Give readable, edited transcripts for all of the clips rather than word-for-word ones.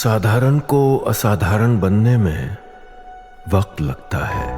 साधारण को असाधारण बनने में वक्त लगता है।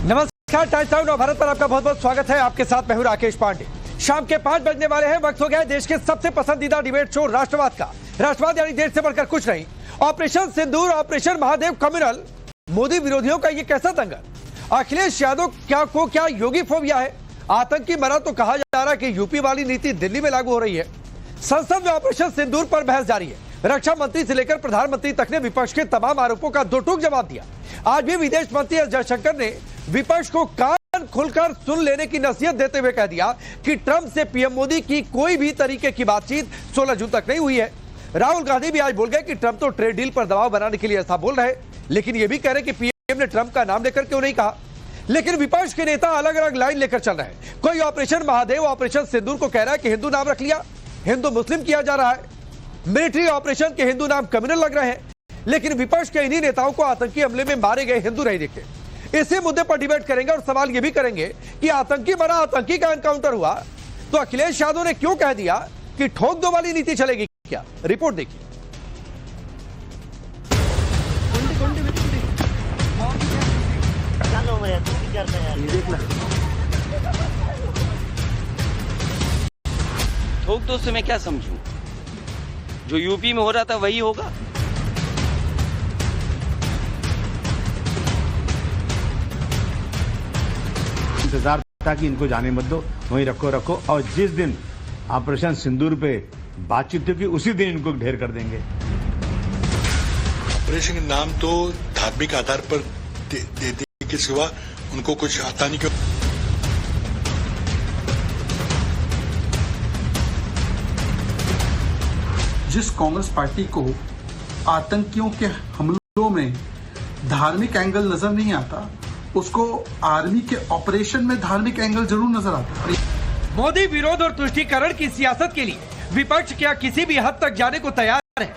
नमस्कार, टाइम्स नाउ नव भारत पर आपका बहुत बहुत स्वागत है। आपके साथ मैं हूं राकेश पांडे। शाम के 5 बजने वाले हैं। वक्त हो गया है देश के सबसे पसंदीदा डिबेट शो राष्ट्रवाद का। राष्ट्रवाद यानी देश से बढ़कर कुछ नहीं। ऑपरेशन सिंदूर, ऑपरेशन महादेव कम्युनल, मोदी विरोधियों का ये कैसा दंगल? अखिलेश यादव क्या योगी फोबिया है? आतंकी मरा तो कहा जा रहा है कि यूपी वाली नीति दिल्ली में लागू हो रही है। संसद में ऑपरेशन सिंदूर पर बहस जारी है। रक्षा मंत्री से लेकर प्रधानमंत्री तक ने विपक्ष के तमाम आरोपों का दो टूक जवाब दिया। आज भी विदेश मंत्री एस जयशंकर ने विपक्ष को कान खुलकर सुन लेने की नसीहत देते हुए कह दिया कि ट्रंप से पीएम मोदी की कोई भी तरीके की बातचीत 16 जून तक नहीं हुई है। राहुल गांधी भी आज बोल गए कि ट्रंप तो ट्रेड डील पर दबाव बनाने के लिए ऐसा बोल रहे, लेकिन यह भी कह रहे कि पीएम ने ट्रंप का नाम लेकर क्यों नहीं कहा। लेकिन विपक्ष के नेता अलग अलग लाइन लेकर चल रहे हैं। कोई ऑपरेशन महादेव, ऑपरेशन सिंदूर को कह रहा है कि हिंदू नाम रख लिया, हिंदू मुस्लिम किया जा रहा है। मिलिट्री ऑपरेशन के हिंदू नाम कम्युनल लग रहे हैं। लेकिन विपक्ष के इन्हीं नेताओं को आतंकी हमले में मारे गए हिंदू नहीं दिखते। इसी मुद्दे पर डिबेट करेंगे और सवाल यह भी करेंगे कि आतंकी मरा, आतंकी का एनकाउंटर हुआ तो अखिलेश यादव ने क्यों कह दिया कि ठोक दो वाली नीति चलेगी क्या? रिपोर्ट देखिए। ठोक दो से मैं क्या समझूं? जो यूपी में हो रहा था वही होगा। इंतजार था कि इनको जाने मत दो, वहीं रखो और जिस दिन ऑपरेशन सिंदूर पे बातचीत होगी उसी दिन इनको ढेर कर देंगे। ऑपरेशन के नाम तो धार्मिक आधार पर देने के सिवा उनको कुछ आता नहीं। जिस कांग्रेस पार्टी को आतंकियों के हमलों में धार्मिक एंगल नजर नहीं आता, उसको आर्मी के ऑपरेशन में धार्मिक एंगल जरूर नजर आता है। मोदी विरोध और तुष्टीकरण की सियासत के लिए विपक्ष क्या किसी भी हद तक जाने को तैयार है?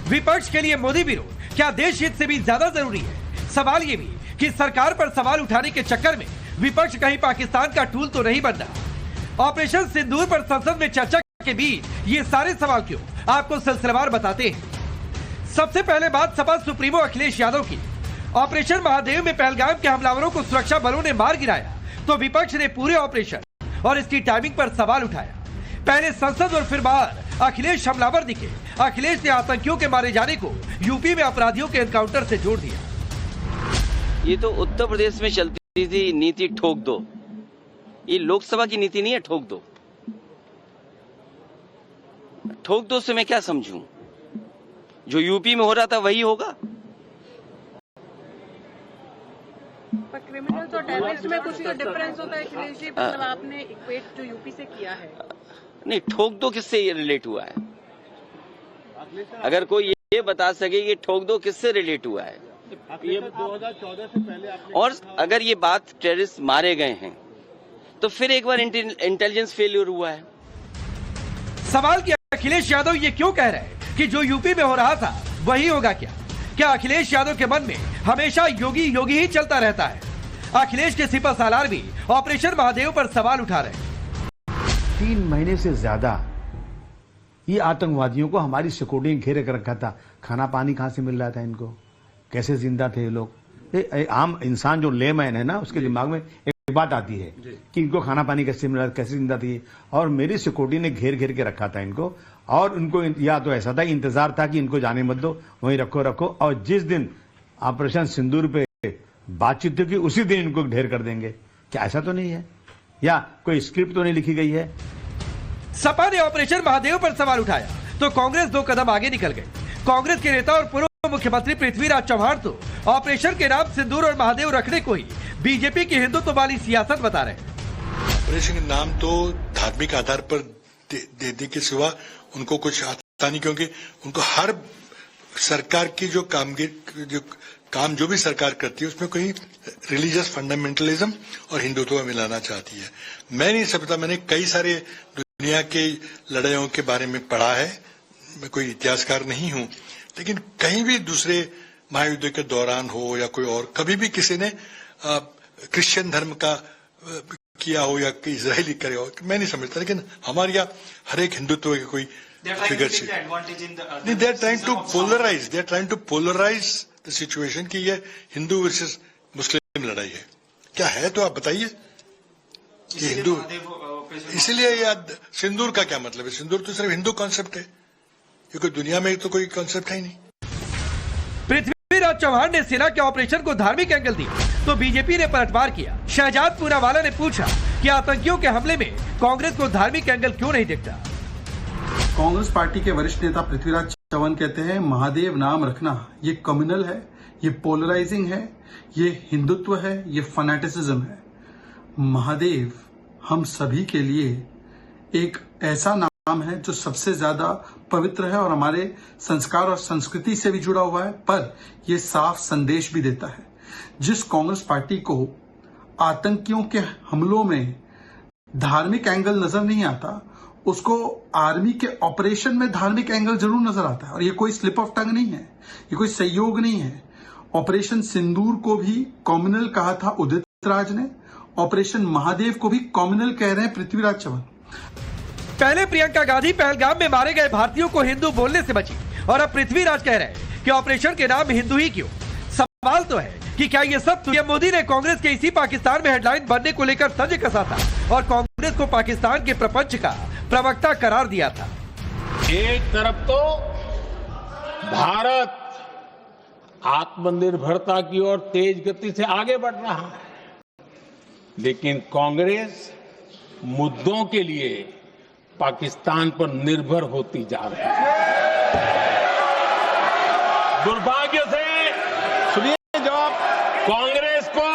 विपक्ष के लिए मोदी विरोध क्या देश हित से भी ज्यादा जरूरी है? सवाल ये भी कि सरकार पर सवाल उठाने के चक्कर में विपक्ष कहीं पाकिस्तान का टूल तो नहीं बन रहा। ऑपरेशन सिंदूर पर संसद में चर्चा के बीच ये सारे सवाल क्यों, आपको सिलसिलेवार बताते हैं। सबसे पहले बात सपा सुप्रीमो अखिलेश यादव की। ऑपरेशन महादेव में पहलगाम के हमलावरों को सुरक्षा बलों ने मार गिराया तो विपक्ष ने पूरे ऑपरेशन और इसकी टाइमिंग पर सवाल उठाया। पहले संसद और फिर बाहर अखिलेश हमलावर दिखे। अखिलेश ने आतंकियों के मारे जाने को यूपी में अपराधियों के एनकाउंटर से जोड़ दिया। ये तो उत्तर प्रदेश में चलती थी नीति ठोक दो। ये लोकसभा की नीति नहीं है ठोक दो। ठोक दो से मैं क्या समझूं? जो यूपी में हो रहा था वही होगा। पर क्रिमिनल्स और टेररिस्ट में कुछ तो डिफरेंस होता है अखिलेश जी, मतलब आपने इक्वेट जो यूपी से किया है। नहीं, ठोक दो किससे ये रिलेट हुआ है? अगर कोई ये बता सके कि ठोक दो किससे रिलेट हुआ है। ये 2014 से पहले आपने और अगर ये बात टेररिस्ट मारे गए हैं तो फिर एक बार इंटेलिजेंस फेलियर हुआ है। सवाल किया अखिलेश यादव ये क्यों कह रहे हैं कि जो यूपी में हो रहा था वही होगा क्या अखिलेश यादव के मन में हमेशा योगी योगी ही चलता रहता है? अखिलेश के सिपा सालार भी ऑपरेशन महादेव पर सवाल उठा रहे हैं। 3 महीने से ज्यादा ये आतंकवादियों को हमारी सिक्योरिटी घेरे कर रखा था। खाना पानी कहां से मिल रहा था इनको? कैसे जिंदा थे ये लोग? आम इंसान जो लेमैन है ना, उसके दिमाग में एक बात आती है कि इनको खाना पानी कैसे मिल रहा, कैसे जिंदा थी। और मेरी सिक्योरिटी ने घेर के रखा था इनको। और उनको या तो ऐसा था, इंतजार था कि इनको जाने मत दो, वहीं रखो और जिस दिन ऑपरेशन सिंदूर पे बातचीत होगी उसी दिन इनको ढेर कर देंगे। क्या ऐसा तो नहीं है? या कोई स्क्रिप्ट तो नहीं लिखी गई है? सपा ने ऑपरेशन महादेव पर सवाल उठाया तो कांग्रेस 2 कदम आगे निकल गई। कांग्रेस के नेता और पूर्व मुख्यमंत्री पृथ्वीराज चौहान तो ऑपरेशन के नाम सिंदूर और महादेव रखने को ही बीजेपी की हिंदुत्व वाली सियासत बता रहे हैं। ऑपरेशन के नाम तो धार्मिक आधार पर देने के सिवा उनको कुछ आता नहीं, क्योंकि उनको हर सरकार की जो काम जो भी सरकार करती है उसमें कोई रिलीजियस फंडामेंटलिज्म और हिंदुत्व मिलाना चाहती है। मैं नहीं समझता, मैंने कई सारे दुनिया के लड़ाइयों के बारे में पढ़ा है, मैं कोई इतिहासकार नहीं हूं, लेकिन कहीं भी दूसरे महायुद्ध के दौरान हो या कोई और, कभी भी किसी ने क्रिश्चियन धर्म का किया हो या इजरायली करे हो, मैं नहीं समझता। लेकिन हमारे यहाँ हर एक हिंदुत्व की कोई फिगर नहीं, they are trying to polarise the situation कि ये हिंदू वर्सेस मुस्लिम लड़ाई है। क्या है तो आप बताइए कि हिंदू, इसलिए याद सिंदूर का क्या मतलब है? सिंदूर तो सिर्फ हिंदू कॉन्सेप्ट है, ये कोई दुनिया में तो कोई कॉन्सेप्ट है ही नहीं। पृथ्वीराज चौहान ने सेना के ऑपरेशन को धार्मिक एंगल दिया तो बीजेपी ने पलटवार किया। शहजाद पूनावाला ने पूछा कि आतंकियों के हमले में कांग्रेस को धार्मिक एंगल क्यों नहीं दिखता। कांग्रेस पार्टी के वरिष्ठ नेता पृथ्वीराज चौहान कहते हैं महादेव नाम रखना ये कम्युनल है, ये पोलराइजिंग है, ये हिंदुत्व है, ये फैनेटिसिज्म है। महादेव हम सभी के लिए एक ऐसा नाम है जो सबसे ज्यादा पवित्र है और हमारे संस्कार और संस्कृति से भी जुड़ा हुआ है, पर यह साफ संदेश भी देता है। जिस कांग्रेस पार्टी को आतंकियों के हमलों में धार्मिक एंगल नजर नहीं आता, उसको आर्मी के ऑपरेशन में धार्मिक एंगल जरूर नजर आता है। और ये कोई स्लिप ऑफ टंग नहीं है, ये कोई संयोग नहीं है। ऑपरेशन सिंदूर को भी कॉम्युनल कहा था उदित राज ने, ऑपरेशन महादेव को भी कॉम्युनल कह रहे हैं पृथ्वीराज चौहान। पहले प्रियंका गांधी पहलगाम में मारे गए भारतीयों को हिंदू बोलने से बची और अब पृथ्वीराज कह रहे हैं कि ऑपरेशन के नाम हिंदू ही क्यों। सवाल तो है कि क्या ये सब पीएम मोदी ने कांग्रेस के इसी पाकिस्तान में हेडलाइन बनने को लेकर तंज कसा था और कांग्रेस को पाकिस्तान के प्रपंच का प्रवक्ता करार दिया था। एक तरफ तो भारत आत्मनिर्भरता की ओर तेज गति से आगे बढ़ रहा है, लेकिन कांग्रेस मुद्दों के लिए पाकिस्तान पर निर्भर होती जा रही है। दुर्भाग्य से सुनिए, जब कांग्रेस को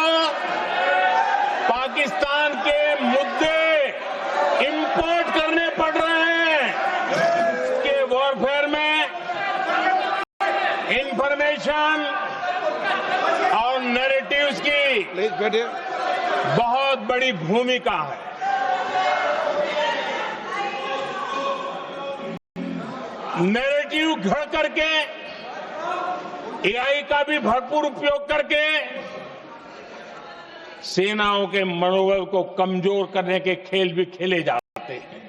पाकिस्तान के मुद्दे इंपोर्ट करने पड़ रहे हैं, के वॉरफेयर में इंफॉर्मेशन और नैरेटिव्स की बहुत बड़ी भूमिका है। नैरेटिव घड़ करके एआई का भी भरपूर उपयोग करके सेनाओं के मनोबल को कमजोर करने के खेल भी खेले जाते हैं।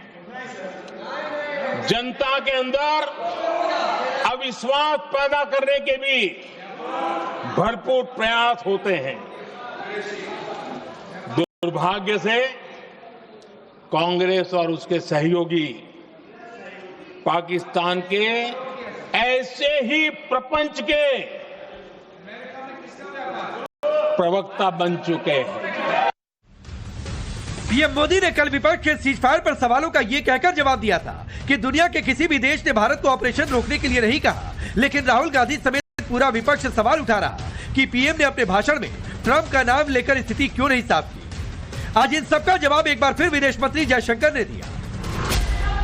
जनता के अंदर अविश्वास पैदा करने के भी भरपूर प्रयास होते हैं। दुर्भाग्य से कांग्रेस और उसके सहयोगी पाकिस्तान के ऐसे ही प्रपंच के प्रवक्ता बन चुके हैं। पीएम मोदी ने कल विपक्ष के सीजफायर पर सवालों का ये कहकर जवाब दिया था कि दुनिया के किसी भी देश ने भारत को ऑपरेशन रोकने के लिए नहीं कहा, लेकिन राहुल गांधी समेत पूरा विपक्ष सवाल उठा रहा कि पीएम ने अपने भाषण में ट्रंप का नाम लेकर स्थिति क्यों नहीं साफ की। आज इन सबका जवाब एक बार फिर विदेश मंत्री जयशंकर ने दिया।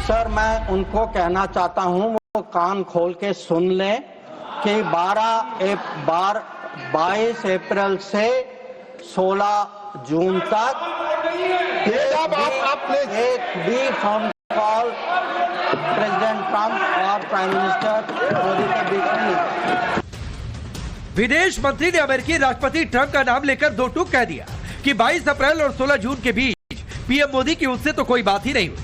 सर, मैं उनको कहना चाहता हूं वो कान खोल के सुन लें कि 22 अप्रैल से 16 जून तक एक भी फोन कॉल प्रेसिडेंट ट्रंप और प्राइम मिनिस्टर मोदी के बीच में नहीं। विदेश मंत्री ने अमेरिकी राष्ट्रपति ट्रंप का नाम लेकर दो टूक कह दिया कि 22 अप्रैल और 16 जून के बीच पीएम मोदी की उससे तो कोई बात ही नहीं हुई।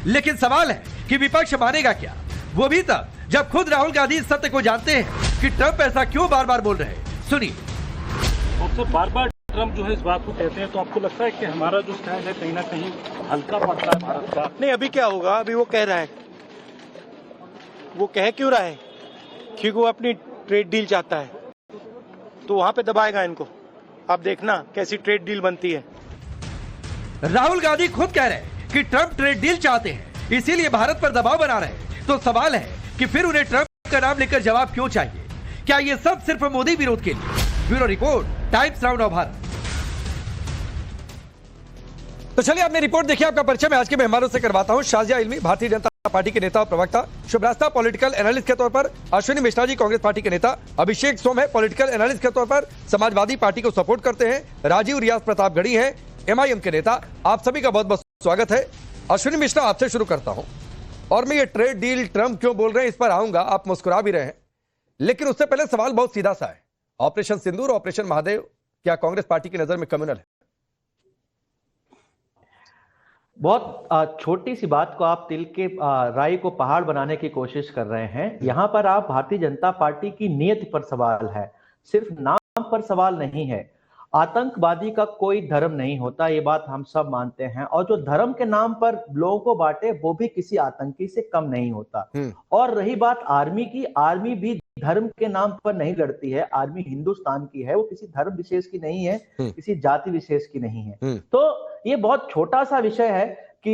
लेकिन सवाल है कि विपक्ष मानेगा क्या, वो भी तब जब खुद राहुल गांधी इस सत्य को जानते हैं कि ट्रंप ऐसा क्यों बार बार बोल रहे हैं। सुनिए। तो बार बार ट्रंप जो है इस बात को कहते हैं, तो आपको लगता है कि हमारा जो स्टैंड है कहीं ना कहीं हल्का पड़ता है भारत का? नहीं, अभी क्या होगा, अभी वो कह रहा है, वो कह क्यों रहा है? क्योंकि वो अपनी ट्रेड डील चाहता है, तो वहां पे दबाएगा इनको। आप देखना कैसी ट्रेड डील बनती है। राहुल गांधी खुद कह रहे हैं कि ट्रंप ट्रेड डील चाहते हैं, इसीलिए भारत पर दबाव बना रहे हैं। तो सवाल है कि फिर उन्हें ट्रंप का नाम लेकर जवाब क्यों चाहिए? क्या ये सब सिर्फ मोदी विरोध के लिए? Bureau report, times now Bharat. तो चलिए आपने रिपोर्ट देखी, आपका परिचय मैं आज के मेहमानों से करवाता हूं। शाजिया इल्मी भारतीय जनता पार्टी के नेता और प्रवक्ता, शुभ्रास्ता पॉलिटिकल एनालिस्ट के तौर पर, अश्विनी मिश्रा जी कांग्रेस पार्टी के नेता, अभिषेक सोम है पॉलिटिकल एनालिस्ट के तौर पर, समाजवादी पार्टी को सपोर्ट करते हैं, राजीव रियाज प्रतापगढ़ी हैं MIM के नेता। आप सभी का बहुत बहुत स्वागत है। अश्विनी मिश्रा, आपसे शुरू करता हूं और मैं ये ट्रेड डील ट्रंप क्यों बोल रहे हैं इस पर आऊंगा, आप मुस्कुरा भी रहे हैं, लेकिन उससे पहले सवाल बहुत सीधा सा है। ऑपरेशन सिंदूर, ऑपरेशन महादेव क्या कांग्रेस पार्टी की नजर में कम्युनल है? बहुत छोटी सी बात को आप तिल के राई को पहाड़ बनाने की कोशिश कर रहे हैं। यहां पर आप भारतीय जनता पार्टी की नीयत पर सवाल है, सिर्फ नाम पर सवाल नहीं है। आतंकवादी का कोई धर्म नहीं होता, ये बात हम सब मानते हैं, और जो धर्म के नाम पर लोगों को बांटे वो भी किसी आतंकी से कम नहीं होता। और रही बात आर्मी की, आर्मी भी धर्म के नाम पर नहीं लड़ती है। आर्मी हिंदुस्तान की है, वो किसी धर्म विशेष की नहीं है, किसी जाति विशेष की नहीं है। तो ये बहुत छोटा सा विषय है कि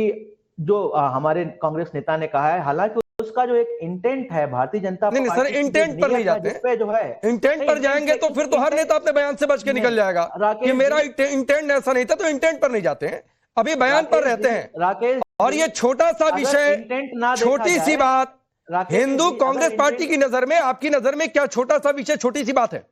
जो हमारे कांग्रेस नेता ने कहा है, हालांकि उसका जो एक इंटेंट है भारतीय जनता नहीं सर, इंटेंट पर नहीं जाते हैं। जो है इंटेंट पर जाएंगे तो फिर तो हर नेता अपने बयान से बच के निकल जाएगा कि मेरा इंटेंट ऐसा नहीं था, तो इंटेंट पर नहीं जाते हैं, अभी बयान पर रहते हैं। राकेश, और ये छोटा सा विषय, छोटी सी बात, हिंदू कांग्रेस पार्टी की नजर में, आपकी नजर में क्या छोटा सा विषय, छोटी सी बात है?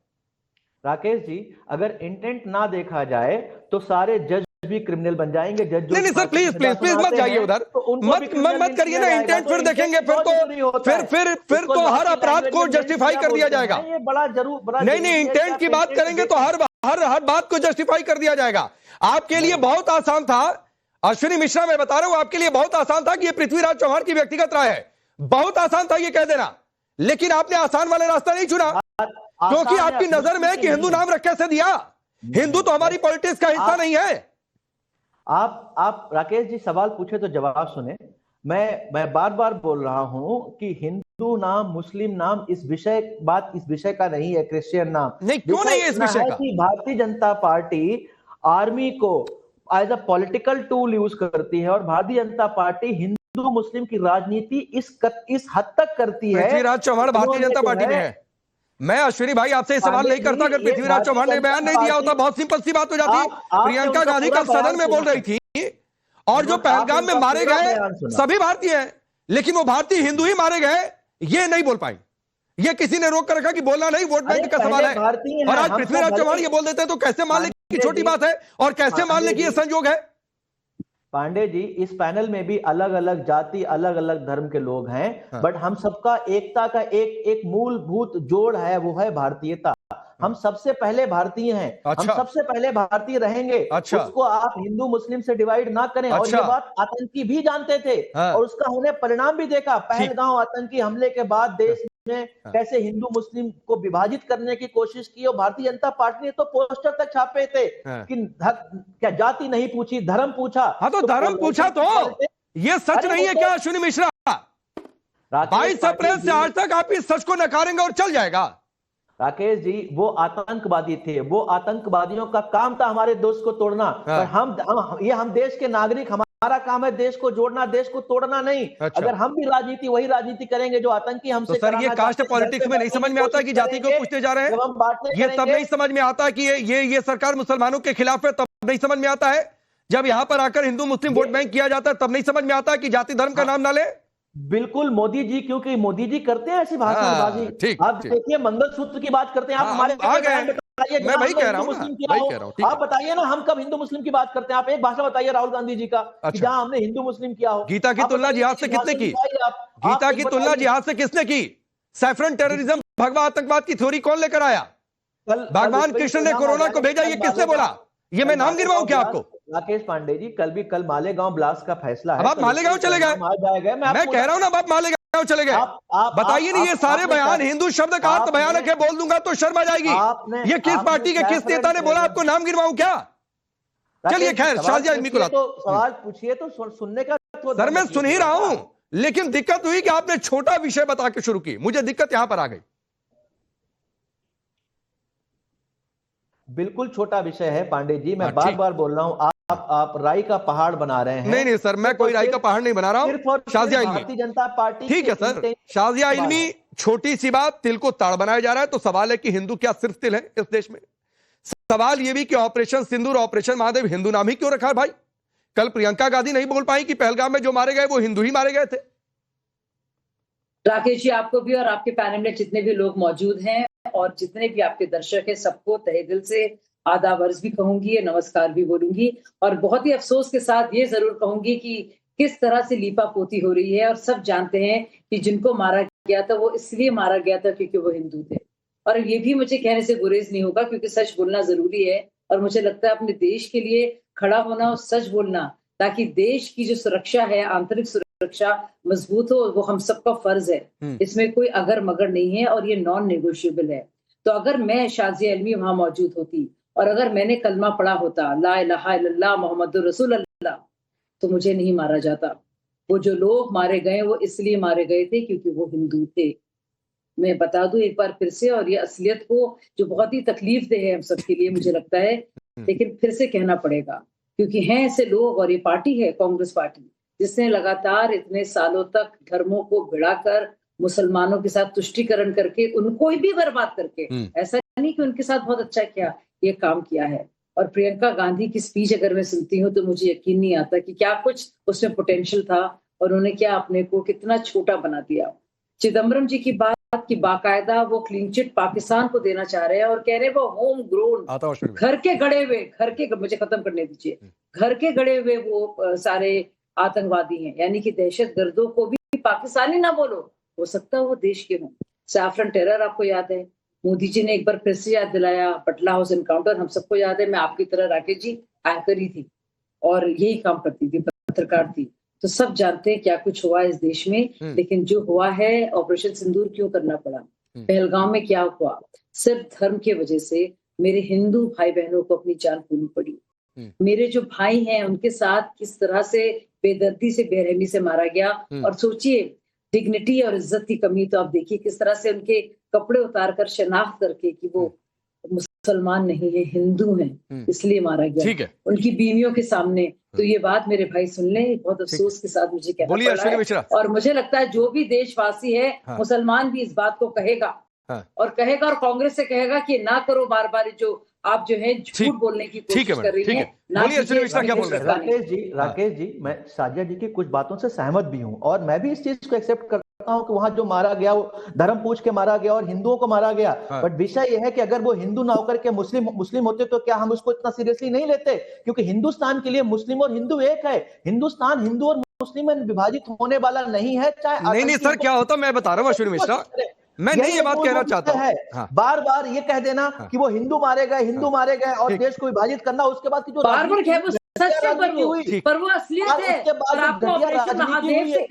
राकेश जी, अगर इंटेंट ना देखा जाए तो सारे जज भी क्रिमिनल बन जाएंगे। जज नहीं सर, प्लीज मत जाइए उधर, मत करिए ना। इंटेंट फिर देखेंगे, फिर तो हर अपराध को जस्टिफाई कर दिया जाएगा। ये बड़ा जरूर नहीं, इंटेंट की बात करेंगे तो हर बात को जस्टिफाई कर दिया जाएगा। आपके लिए बहुत आसान था अश्विनी मिश्रा, मैं बता रहा हूं, आपके लिए बहुत आसान था कि ये पृथ्वीराज चौहान की व्यक्तिगत राय है, बहुत आसान था ये कह देना, लेकिन आपने आसान वाला रास्ता नहीं चुना, क्योंकि आपकी नजर में कि हिंदू नाम रख कैसे दिया? हिंदू तो हमारी पॉलिटिक्स का हिस्सा नहीं है। आप राकेश जी सवाल पूछे तो जवाब सुने। मैं बार बार बोल रहा हूं कि हिंदू नाम, मुस्लिम नाम इस विषय का नहीं है, क्रिश्चियन नाम नहीं, क्यों नहीं है इस विषय का? भारतीय जनता पार्टी आर्मी को as a political tool use करती है, और भारतीय जनता पार्टी हिंदू मुस्लिम की राजनीति इस हद तक करती है। पृथ्वीराज चौहान भारतीय जनता पार्टी में है। मैं अश्विनी भाई आपसे सवाल नहीं करता, अगर पृथ्वीराज चौहान ने बयान नहीं दिया होता बहुत सिंपल सी बात हो जाती। प्रियंका गांधी कल सदन में बोल रही थी, और जो पहलगाम में मारे गए सभी भारतीय हैं, लेकिन वो भारतीय हिंदू ही मारे गए, ये नहीं बोल पाई। ये किसी ने रोक कर रखा कि बोलना नहीं, वोट बैंक का सवाल है। और आज पृथ्वीराज चौहान ये बोल देते हैं तो कैसे मान लें कि छोटी बात है, और कैसे मान लें कि ये संयोग है? पांडे जी, इस पैनल में भी अलग अलग जाति, अलग अलग धर्म के लोग हैं, बट हम सबका एकता का एक मूलभूत जोड़ है, वो है भारतीयता। हम सबसे पहले भारतीय हैं। हम सबसे पहले भारतीय रहेंगे। उसको आप हिंदू मुस्लिम से डिवाइड ना करें। और ये बात आतंकी भी जानते थे, और उसका उन्हें परिणाम भी देखा। पहलगांव आतंकी हमले के बाद देश में कैसे हिंदू मुस्लिम को विभाजित करने की कोशिश की, और भारतीय जनता पार्टी ने तो पोस्टर तक छापे थे कि क्या जाति नहीं पूछी, धर्म पूछा। हाँ तो धर्म पूछा, तो ये सच नहीं है क्या अश्विनी मिश्रा? 22 अप्रैल से आज तक आप इस सच को नकारेंगे और चल जाएगा? राकेश जी, वो आतंकवादी थे, वो आतंकवादियों का काम था हमारे देश को तोड़ना। पर हम देश के नागरिक, हमारा काम है देश को जोड़ना, देश को तोड़ना नहीं। अगर हम भी वही राजनीति करेंगे जो आतंकी हमसे। तो सर, ये कास्ट पॉलिटिक्स में नहीं समझ में आता कि जाति को पूछते जा रहे हैं? ये तब नहीं समझ में आता कि ये सरकार मुसलमानों के खिलाफ है, तब नहीं समझ में आता है? जब यहां पर आकर हिंदू मुस्लिम वोट बैंक किया जाता है, तब नहीं समझ में आता कि जाति धर्म का नाम ना ले? बिल्कुल मोदी जी, क्योंकि मोदी जी करते हैं ऐसी भाषणबाजी। आप देखिए, मंगलसूत्र की बात करते हैं आप, हमारे मैं वही कह रहा हूँ, आप बताइए ना, हम कब हिंदू मुस्लिम की बात करते हैं? आप एक भाषा बताइए राहुल गांधी जी का, जहां हमने हिंदू मुस्लिम किया हो। गीता की तुलना जिहाद से किसने की? गीता की तुलना जिहाद से किसने की? सैफरन टेररिज्म, भगवा आतंकवाद की थ्योरी कौन लेकर आया? भगवान कृष्ण ने कोरोना को भेजा, ये किसने बोला? ये मैं नाम गिनवाऊं क्या आपको? राकेश पांडे जी, कल मालेगांव ब्लास्ट का फैसला है। अब आप मालेगांव चले गए? मैं कह रहा हूं ना, आप मालेगांव चले गए। बताइए नहीं, ये सारे बयान, हिंदू शब्द का अर्थ भयानक है, बोल दूंगा तो शर्म आ जाएगी। ये किस पार्टी के किस नेता ने बोला? आपको नाम गिनवाऊं क्या? चलिए खैर, शाजिया इल्मी को सवाल पूछिए तो सुनने का। सर मैं सुन ही रहा हूं, लेकिन दिक्कत हुई कि आपने छोटा विषय बता के शुरू की, मुझे दिक्कत यहां पर आ गई। बिल्कुल छोटा विषय है पांडे जी, मैं बार बार बोल रहा हूं, आप राई का पहाड़ बना रहे हैं। नहीं सर, मैं कोई राई का पहाड़ नहीं बना रहा हूं। शाजिया इल्मी, भारतीय जनता पार्टी, ठीक है सर, शाजिया इल्मी, छोटी सी बात, तिल को ताड़ बनाया जा रहा है। तो सवाल है कि हिंदू क्या सिर्फ तिल है इस देश में? सवाल यह भी कि ऑपरेशन सिंदूर, ऑपरेशन महादेव हिंदू नाम ही क्यों रखा है भाई? कल प्रियंका गांधी नहीं बोल पाई कि पहलगाम में जो मारे गए वो हिंदू ही मारे गए थे। राकेश जी, आपको भी और आपके पैनल में जितने भी लोग मौजूद हैं और जितने भी आपके दर्शक हैं, सबको तहे दिल से आदाब अर्ज भी कहूंगी, नमस्कार भी बोलूंगी, और बहुत ही अफसोस के साथ ये जरूर कहूंगी कि किस तरह से लीपापोती हो रही है। और सब जानते हैं कि जिनको मारा गया था वो इसलिए मारा गया था क्योंकि वो हिंदू थे। और ये भी मुझे कहने से गुरेज नहीं होगा क्योंकि सच बोलना जरूरी है, और मुझे लगता है अपने देश के लिए खड़ा होना और सच बोलना, ताकि देश की जो सुरक्षा है, आंतरिक सुरक्षा मजबूत हो, वो हम सबका फर्ज है। इसमें कोई अगर मगर नहीं है और ये नॉन नेगोशिएबल है। तो अगर मैं शाजिया इल्मी वहां मौजूद होती और अगर मैंने कलमा पढ़ा होता ला इलाहा इल्लल्लाह मुहम्मदुर रसूलुल्लाह, तो मुझे नहीं मारा जाता। वो जो लोग मारे गए वो इसलिए मारे गए थे क्योंकि वो हिंदू थे। मैं बता दूं एक बार फिर से, और ये असलियत को जो बहुत ही तकलीफ दे है हम सबके लिए मुझे लगता है, लेकिन फिर से कहना पड़ेगा क्योंकि हैं ऐसे लोग, और ये पार्टी है कांग्रेस पार्टी, जिसने लगातार इतने सालों तक धर्मों को भिड़ाकर मुसलमानों के साथ तुष्टीकरण करके उनको भी बर्बाद करके, ऐसा नहीं कि उनके साथ बहुत अच्छा किया, ये काम किया है। और प्रियंका गांधी की स्पीच अगर मैं सुनती हूँ तो मुझे यकीन नहीं आता कि क्या कुछ उसमें पोटेंशियल था और उन्होंने क्या अपने को कितना छोटा बना दिया। चिदम्बरम जी की बात कि बाकायदा वो क्लीन चिट पाकिस्तान को देना चाह रहे हैं और कह रहे हैं वो होम ग्रोन, घर के गड़े हुए, मुझे खत्म करने दीजिए, घर के गड़े हुए वो सारे आतंकवादी हैं, यानी कि दहशत गर्दों को भी पाकिस्तानी ना बोलो, हो सकता है वो देश के हों। सैफरन टेरर आपको याद है, मोदी जी ने एक बार फिर से याद दिलाया, पटला हाउस एनकाउंटर हम सबको याद है। मैं आपकी तरह राकेश जी एंकर ही थी और यही काम करती थी, पत्रकार थी, तो सब जानते हैं क्या कुछ हुआ इस देश में। लेकिन जो हुआ है, ऑपरेशन सिंदूर क्यों करना पड़ा, पहलगाम में क्या हुआ, सिर्फ धर्म की वजह से मेरे हिंदू भाई बहनों को अपनी जान खोनी पड़ी। मेरे जो भाई हैं उनके साथ किस तरह से बेदर्दी से, बेरहमी से मारा गया। और सोचिए डिग्निटी और इज्जत की कमी, तो आप देखिए किस तरह से उनके कपड़े उतार कर शनाख्त करके कि वो मुसलमान नहीं है, हिंदू हैं, इसलिए मारा गया। ठीक है। उनकी बीवियों के सामने। तो ये बात मेरे भाई सुन लें, बहुत अफसोस के साथ मुझे कहना पड़ रहा है। और मुझे लगता है जो भी देशवासी है, मुसलमान भी इस बात को कहेगा, और कहेगा और कांग्रेस से कहेगा कि ना करो बार बार जो आप जो है झूठ बोलने की कोशिश कर रही हैं। राकेश जी, मैं साजिया जी की कुछ बातों से सहमत भी हूँ और मैं भी इस चीज को एक्सेप्ट करता हूँ कि वहां जो मारा गया वो धर्म पूछ के मारा गया और हिंदुओं को मारा गया। बट विषय यह है कि अगर वो हिंदू ना होकर के मुस्लिम होते तो क्या हम उसको इतना सीरियसली नहीं लेते? क्योंकि हिंदुस्तान के लिए मुस्लिम और हिंदू एक है। हिंदुस्तान हिंदू और मुस्लिम में विभाजित होने वाला नहीं है। चाहे नहीं सर, क्या होता मैं बता रहा हूँ अश्विनी मिश्रा, मैं नहीं ये बात कहना चाहता हूँ। बार बार ये कह देना कि वो हिंदू मारे गए और देश को विभाजित करना, उसके बाद की जो बार बार पर वो असलियत है। और आपको ऑपरेशन महादेव से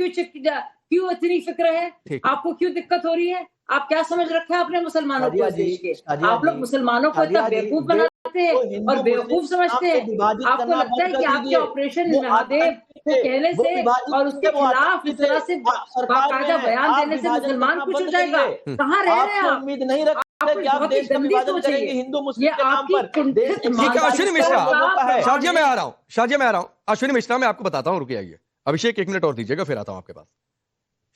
क्यों इतनी फिक्र है? आपको क्यों दिक्कत हो रही है? आप क्या समझ रखा है अपने मुसलमानों को देश के? आप लोग मुसलमानों को इतना बेवकूफ बनाते हैं और बेवकूफ समझते हैं। आपको लगता है कि आपके ऑपरेशन महादेव को कहने से और उसके खिलाफ इस तरह से बाकायदा बयान देने से मुसलमान कुछ हो जाएगा? कहाँ रह रहे हैं आप? उम्मीद नहीं रखते कि आप देश का विभाजन करेंगे हिंदू मुस्लिम के नाम पर। अश्विनी मिश्रा, शाजिया मैं आ रहा हूँ। अश्विनी मिश्रा, मैं आपको बताता हूँ, रुकिए आइए। अभिषेक 1 मिनट और दीजिएगा, फिर आता हूं आपके पास।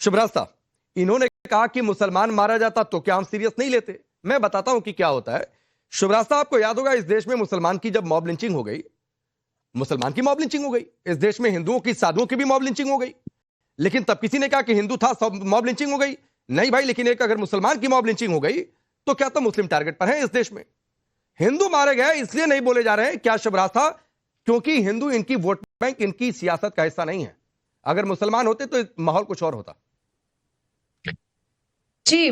शुभराज साहब, इन्होंने कहा कि मुसलमान मारा जाता तो क्या हम सीरियस नहीं लेते? मैं बताता हूं कि क्या होता है। शुभराज साहब, आपको याद होगा इस देश में मुसलमान की जब मॉब लिंचिंग हो गई, मुसलमान की मॉब लिंचिंग हो गई, इस देश में हिंदुओं की, साधुओं की भी मॉब लिंचिंग हो गई। लेकिन तब किसी ने कहा कि हिंदू था, सब मॉब लिंचिंग हो गई? नहीं भाई, लेकिन एक अगर मुसलमान की मॉब लिंचिंग हो गई तो क्या तो मुस्लिम टारगेट पर है इस देश में? हिंदू मारे गए इसलिए नहीं बोले जा रहे हैं क्या शुभराज था? क्योंकि हिंदू इनकी वोट बैंक, इनकी सियासत का हिस्सा नहीं है। अगर मुसलमान होते तो माहौल कुछ और होता। जी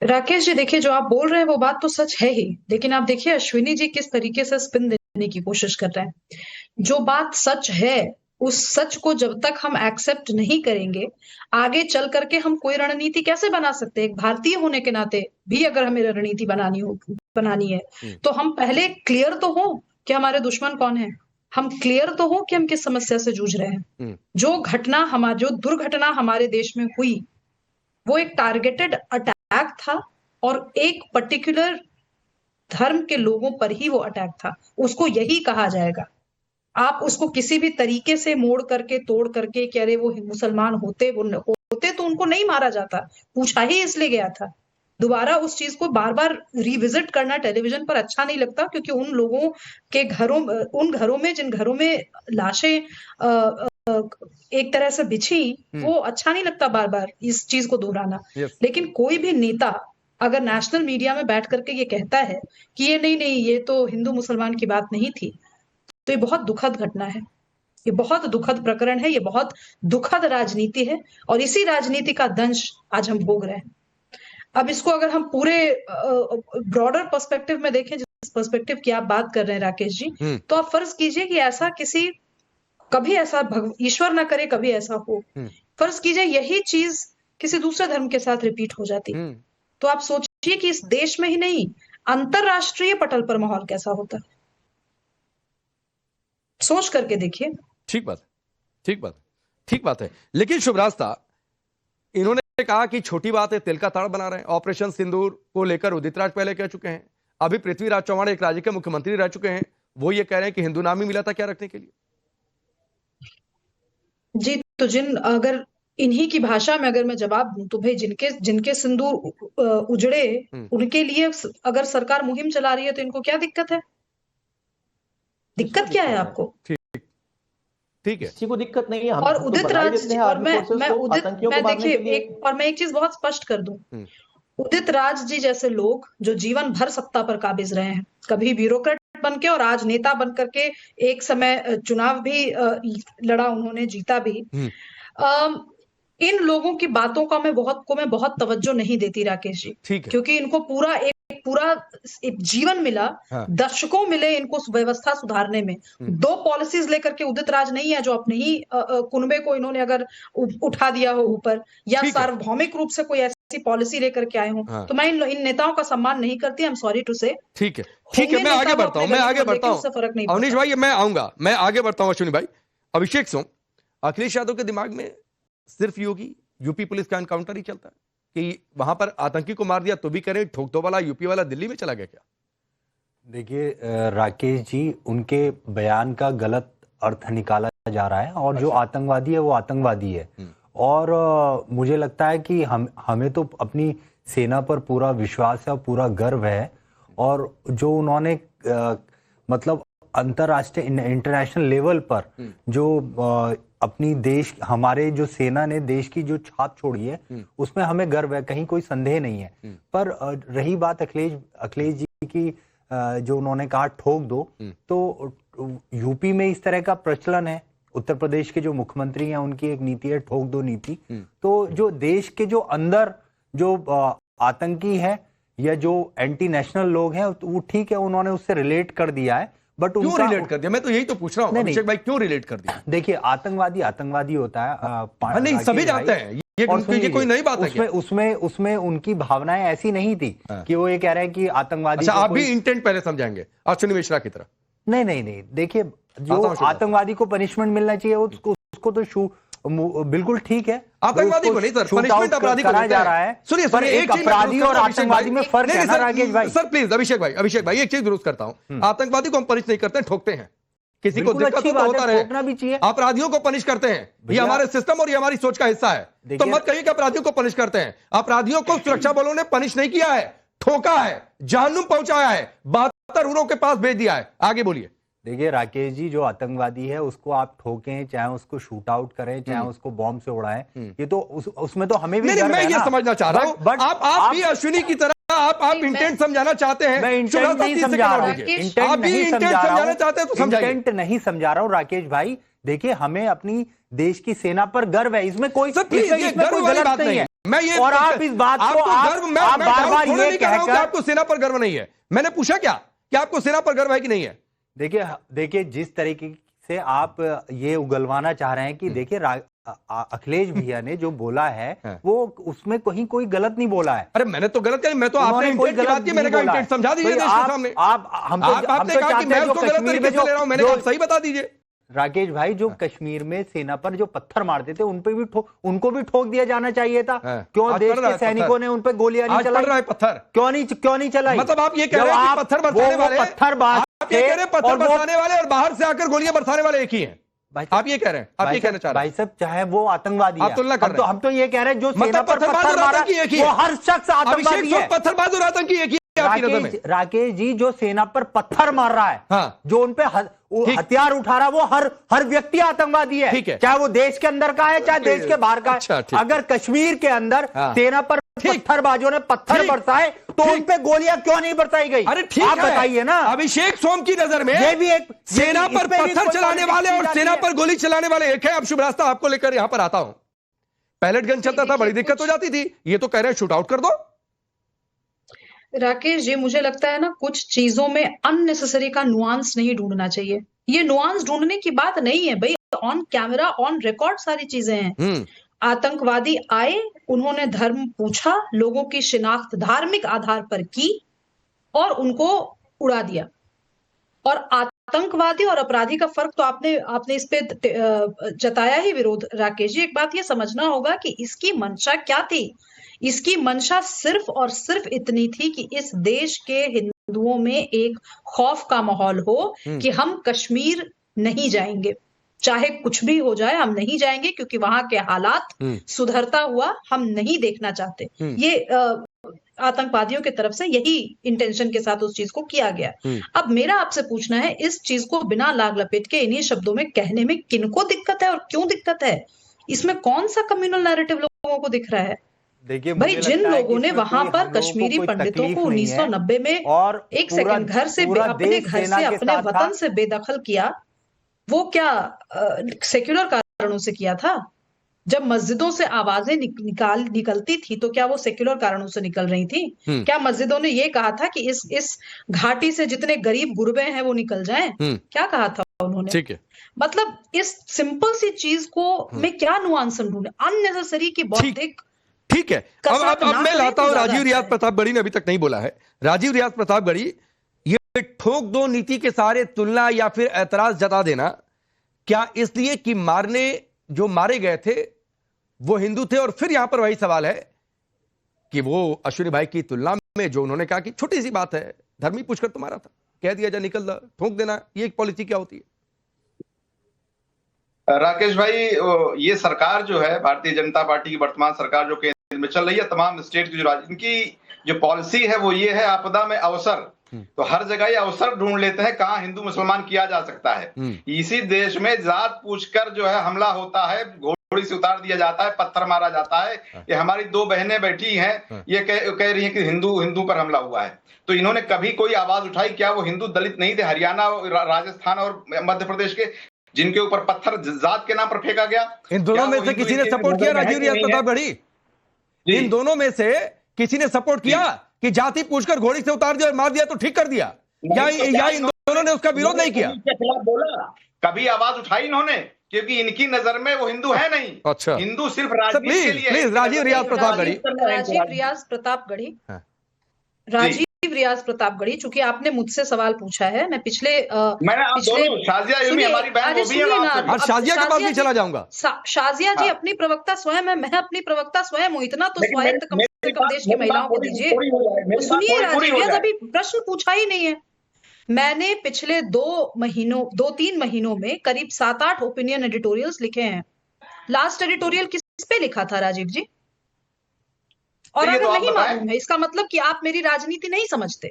राकेश जी, देखिए जो आप बोल रहे हैं वो बात तो सच है ही, लेकिन आप देखिए अश्विनी जी किस तरीके से स्पिन देने की कोशिश कर रहे हैं। जो बात सच है उस सच को जब तक हम एक्सेप्ट नहीं करेंगे, आगे चल करके हम कोई रणनीति कैसे बना सकते हैं? एक भारतीय होने के नाते भी अगर हमें रणनीति बनानी है तो हम पहले क्लियर तो हो कि हमारे दुश्मन कौन है, हम क्लियर तो हो कि हम किस समस्या से जूझ रहे हैं। जो दुर्घटना हमारे देश में हुई वो एक टारगेटेड अटैक था और एक पर्टिकुलर धर्म के लोगों पर ही वो अटैक था, उसको यही कहा जाएगा। आप उसको किसी भी तरीके से मोड़ करके, तोड़ करके कि अरे वो मुसलमान होते तो उनको नहीं मारा जाता, पूछा ही इसलिए गया था दोबारा उस चीज को बार बार रिविजिट करना टेलीविजन पर अच्छा नहीं लगता, क्योंकि उन लोगों के घरों, उन घरों में जिन घरों में लाशें एक तरह से बिछी, वो अच्छा नहीं लगता बार बार इस चीज को दोहराना। लेकिन कोई भी नेता अगर नेशनल मीडिया में बैठ करके ये कहता है कि ये नहीं, ये तो हिंदू मुसलमान की बात नहीं थी, तो ये बहुत दुखद घटना है, ये बहुत दुखद प्रकरण है, ये बहुत दुखद राजनीति है, और इसी राजनीति का दंश आज हम भोग रहे हैं। अब इसको अगर हम पूरे ब्रॉडर पर्सपेक्टिव में देखें, जिस पर्सपेक्टिव की आप बात कर रहे हैं राकेश जी, तो आप फर्ज कीजिए कि ऐसा कभी ऐसा ईश्वर ना करे कभी ऐसा हो, फर्ज कीजिए यही चीज किसी दूसरे धर्म के साथ रिपीट हो जाती, तो आप सोचिए कि इस देश में ही नहीं, अंतरराष्ट्रीय पटल पर माहौल कैसा होता। सोच करके देखिए। ठीक बात है। लेकिन शुभरास्ता, इन्होंने कहा कि छोटी बात है, तिल का ताड़ बना रहे हैं। ऑपरेशन सिंदूर को लेकर उदित राज पहले कह चुके हैं, अभी पृथ्वीराज चौहान एक राज्य के मुख्यमंत्री रह चुके हैं, वो ये कह रहे हैं कि हिंदू नाम ही मिला था क्या रखने के लिए। जी, तो अगर इन्हीं की भाषा में अगर मैं जवाब दूं तो भाई जिनके सिंदूर उजड़े, उनके लिए अगर सरकार मुहिम चला रही है तो इनको क्या दिक्कत है? दिक्कत क्या है आपको? ठीक है, किसी को दिक्कत नहीं है। और उदित राज, और मैं एक चीज बहुत स्पष्ट कर दूं, उदित राज जी जैसे लोग जो जीवन भर सत्ता पर काबिज रहे हैं, कभी ब्यूरोक्रेट बन के और आज नेता बन करके, एक समय चुनाव भी लड़ा उन्होंने, जीता भी, इन लोगों की बातों का मैं बहुत तवज्जो नहीं देती राकेश जी, क्योंकि इनको पूरा जीवन मिला, दशकों मिले इनको व्यवस्था सुधारने में। 2 पॉलिसीज लेकर के उदित राज नहीं है जो अपने ही कुनबे को इन्होंने अगर उठा दिया हो ऊपर, या सार्वभौमिक रूप से कोई ऐसी पॉलिसी लेकर के आए हो, तो मैं इन नेताओं का सम्मान नहीं करती। आई एम सॉरी टू से। ठीक है, मैं आगे बढ़ता हूँ। अवनीश भाई मैं आऊंगा, मैं आगे बढ़ता हूँ। अश्विनी भाई, अभिषेक सिंह, अखिलेश यादव के दिमाग में सिर्फ यूपी पुलिस का एनकाउंटर ही चलता है कि वहां पर आतंकी को मार दिया तो भी करें, ठोक दो वाला यूपी वाला दिल्ली में चला गया क्या? देखिए राकेश जी, उनके बयान का गलत अर्थ निकाला जा रहा है, और जो आतंकवादी है वो आतंकवादी है। और मुझे लगता है कि हमें तो अपनी सेना पर पूरा विश्वास है और पूरा गर्व है, और जो उन्होंने मतलब अंतर्राष्ट्रीय इंटरनेशनल लेवल पर जो अपनी हमारे जो सेना ने देश की जो छाप छोड़ी है, उसमें हमें गर्व है, कहीं कोई संदेह नहीं है। पर रही बात अखिलेश जी की, जो उन्होंने कहा ठोक दो, तो यूपी में इस तरह का प्रचलन है, उत्तर प्रदेश के जो मुख्यमंत्री हैं उनकी एक नीति है ठोक दो नीति। तो जो देश के जो अंदर जो आतंकी है या जो एंटी नेशनल लोग हैं, वो ठीक है, उन्होंने उससे रिलेट कर दिया है, बट क्यों रिलेट कर दिया? मैं तो यही तो पूछ रहा हूँ अभिषेक भाई, क्यों रिलेट कर दिया? देखिए, आतंकवादी होता है, नहीं सभी जानते हैं, ये कोई नई बात है। उसमें उनकी भावनाएं ऐसी नहीं थी कि वो ये कह रहे हैं कि आतंकवादी। अच्छा, आप भी इंटेंट पहले समझाएंगे अश्विनी मिश्रा की तरह? नहीं, देखिए, जो आतंकवादी को पनिशमेंट मिलना चाहिए उसको तो बिल्कुल ठीक है, आतंकवादी को नहीं सर, पनिशमेंट अपराधी को जा रहा है। सुनिए, एक अपराधी और आतंकवादी में फर्क है ना राकेश भाई। सर प्लीज अभिषेक भाई एक चीज दुरुस्त करता हूं, आतंकवादी को हम पनिश नहीं करते, ठोकते हैं। किसी को दिक्कत तो होता रहे, ठोकना भी चाहिए। अपराधियों को पनिश करते हैं, ये हमारे सिस्टम और ये हमारी सोच का हिस्सा है। तो मत कहिए कि अपराधियों को पनिश करते हैं। अपराधियों को सुरक्षा बलों ने पनिश नहीं किया है, ठोका है, जहन्नुम पहुंचाया है, 72 उरों के पास भेज दिया है। आगे बोलिए। देखिए राकेश जी, जो आतंकवादी है उसको आप ठोकें, चाहे उसको शूट आउट करें, चाहे उसको बॉम्ब से उड़ाएं, ये तो उसमें तो हमें भी मैं ये समझना चाह रहा हूं, बट आप भी अश्विनी की तरह आप इंटेंट समझाना चाहते हैं। मैं इंटेंट नहीं समझा रहा हूं, इंटेंट नहीं समझा रहा हूं राकेश भाई। देखिए, हमें अपनी देश की सेना पर गर्व है, इसमें कोई गलत नहीं है। मैं ये, और आप इस बात को आप बार-बार ये कहकर आपको सेना पर गर्व नहीं है। मैंने पूछा क्या कि आपको सेना पर गर्व है कि नहीं है? देखिए, जिस तरीके से आप ये उगलवाना चाह रहे हैं कि देखिए अखिलेश भैया ने जो बोला है वो उसमें कहीं कोई गलत नहीं बोला है। अरे मैंने तो गलत कहा, मैं तो आपने इंटेंट की बात की, मैंने कहा इंटेंट समझा दीजिए देश के सामने। आपने कहा कि मैं उसको गलत तरीके से ले रहा हूं, मैंने कहा सही बता दीजिए। राकेश भाई, जो कश्मीर में सेना पर जो पत्थर मारते थे उनको भी ठोक दिया जाना चाहिए था। क्यों देश के सैनिकों ने उन पर गोलियां नहीं चलाई? पत्थर क्यों नहीं चलाई? मतलब आप ये कह रहे हैं कि पत्थर बरसाने वाले और बाहर से आकर गोलियां बरसाने वाले एक ही हैं? आप ये कह रहे हैं, आप ये कहना चाह रहे हैं? भाई साहब, चाहे वो आतंकवादी आप तुलना कर रहे हैं। हम तो ये कह रहे हैं जो सेना मतलब पर पत्थर मारा वो हर शख्स आतंकवादी है। पत्थरबाज और आतंकी एक ही है आपकी नजर में? राकेश जी, जो सेना पर पत्थर मार रहा है, हाँ। जो उनपे हथियार उठा रहा है, वो हर व्यक्ति आतंकवादी है। ठीक है। चाहे वो देश के अंदर का है, चाहे देश के बाहर का अच्छा, है। ठीक। अगर कश्मीर के अंदर हाँ। सेना पर पत्थरबाजों ने पत्थर बरसाए तो उनपे गोलियां क्यों नहीं बरसाई गई? अरे ठीक आप है, बताइए ना। अभिषेक सोम की नजर में ये भी एक सेना पर पत्थर चलाने वाले और सेना पर गोली चलाने वाले एक है। अब शुभ रास्ता आपको लेकर यहां पर आता हूं। पैलेट गन चलता था, बड़ी दिक्कत हो जाती थी, ये तो कह रहे हैं शूट आउट कर दो। राकेश जी, मुझे लगता है ना, कुछ चीजों में अननेसेसरी का नुआंस नहीं ढूंढना चाहिए। ये नुआंस ढूंढने की बात नहीं है भाई, ऑन कैमरा ऑन रिकॉर्ड सारी चीजें हैं। आतंकवादी आए, उन्होंने धर्म पूछा, लोगों की शिनाख्त धार्मिक आधार पर की और उनको उड़ा दिया। और आतंकवादी और अपराधी का फर्क तो आपने इस पे जताया ही विरोध। राकेश जी, एक बात ये समझना होगा कि इसकी मंशा क्या थी। इसकी मंशा सिर्फ और सिर्फ इतनी थी कि इस देश के हिंदुओं में एक खौफ का माहौल हो कि हम कश्मीर नहीं जाएंगे, चाहे कुछ भी हो जाए हम नहीं जाएंगे, क्योंकि वहां के हालात सुधरता हुआ हम नहीं देखना चाहते। ये आतंकवादियों की तरफ से यही इंटेंशन के साथ उस चीज को किया गया। अब मेरा आपसे पूछना है, इस चीज को बिना लाग लपेट के इन्हीं शब्दों में कहने में किनको दिक्कत है और क्यों दिक्कत है? इसमें कौन सा कम्युनल नैरेटिव लोगों को दिख रहा है? देखिए, भाई, जिन लोगों ने वहां पर कश्मीरी पंडितों को 1990 में और एक सेकंड घर से अपने घर से अपने वतन से बेदखल किया, वो क्या सेक्युलर कारणों से किया था? जब मस्जिदों से आवाजें निकलती थी तो क्या वो सेक्युलर कारणों से निकल रही थी? क्या मस्जिदों ने ये कहा था कि इस घाटी से जितने गरीब गुरबे हैं वो निकल जाएं? क्या कहा था उन्होंने? ठीक है। मतलब इस सिंपल सी चीज को में क्या नुआंस ढूंढे? अननेसेसरी की बौद्धिक। ठीक है, अब मैं लाता हूं राजीव रियाज प्रतापगढ़ी ने अभी तक नहीं बोला है। राजीव रियाज प्रतापगढ़ी, ये ठोक दो नीति के सारे तुलना या फिर ऐतराज जता देना, क्या इसलिए कि जो मारे गए थे वो हिंदू थे? और फिर यहां पर वही सवाल है कि वो अश्विनी भाई की तुलना में जो उन्होंने कहा कि छोटी सी बात है, धर्मी पूछकर तुम्हारा था, कह दिया जा निकल ठोक देना, ये एक पॉलिसी क्या होती है? राकेश भाई, ये सरकार जो है भारतीय जनता पार्टी की वर्तमान सरकार जो केंद्र में चल रही है, तमाम स्टेट की इनकी जो पॉलिसी है वो ये है, आपदा में अवसर। तो हर जगह ये अवसर ढूंढ लेते हैं कहां हिंदू मुसलमान किया जा सकता है। इसी देश में जात पूछकर जो है हमला होता है, घोड़ी से उतार दिया जाता है, पत्थर मारा जाता है। ये हमारी दो बहनें बैठी हैं, ये कह रही हैं कि हिंदू पर हमला हुआ है। तो इन्होंने कभी कोई आवाज उठाई? क्या वो हिंदू दलित नहीं थे? हरियाणा, राजस्थान और मध्य प्रदेश के जिनके ऊपर पत्थर जात के नाम पर फेंका गया, इन दोनों में से किसी ने सपोर्ट किया? राजीव रियाज प्रतापगढ़ी, इन दोनों में से किसी ने सपोर्ट किया कि जाति पूछकर घोड़ी से उतार दिया और मार दिया तो ठीक कर दिया, या इन दोनों ने उसका विरोध नहीं किया? बोला, कभी आवाज उठाई इन्होंने? क्योंकि इनकी नजर में वो हिंदू है नहीं। अच्छा, हिंदू सिर्फ राजनीति के लिए। प्लीज राजीव रियाज प्रतापगढ़ी, राजीव रियाज प्रतापगढ़ी, चूंकि आपने मुझसे सवाल पूछा है, मैं पिछले शाजिया हमारी बहन, शाजिया के पास भी चला जाऊंगा। शाजिया जी अपनी प्रवक्ता स्वयं है, मैं अपनी प्रवक्ता स्वयं हूँ, इतना तो स्वायत्त कम से कम देश की महिलाओं को दीजिए। सुनिए राजीव रियाज, अभी प्रश्न पूछा ही नहीं है। मैंने पिछले 2-3 महीनों में करीब 7-8 ओपिनियन एडिटोरियल्स लिखे हैं। लास्ट एडिटोरियल किस पे लिखा था राजीव जी? और अगर नहीं मालूम है, इसका मतलब कि आप मेरी राजनीति नहीं समझते।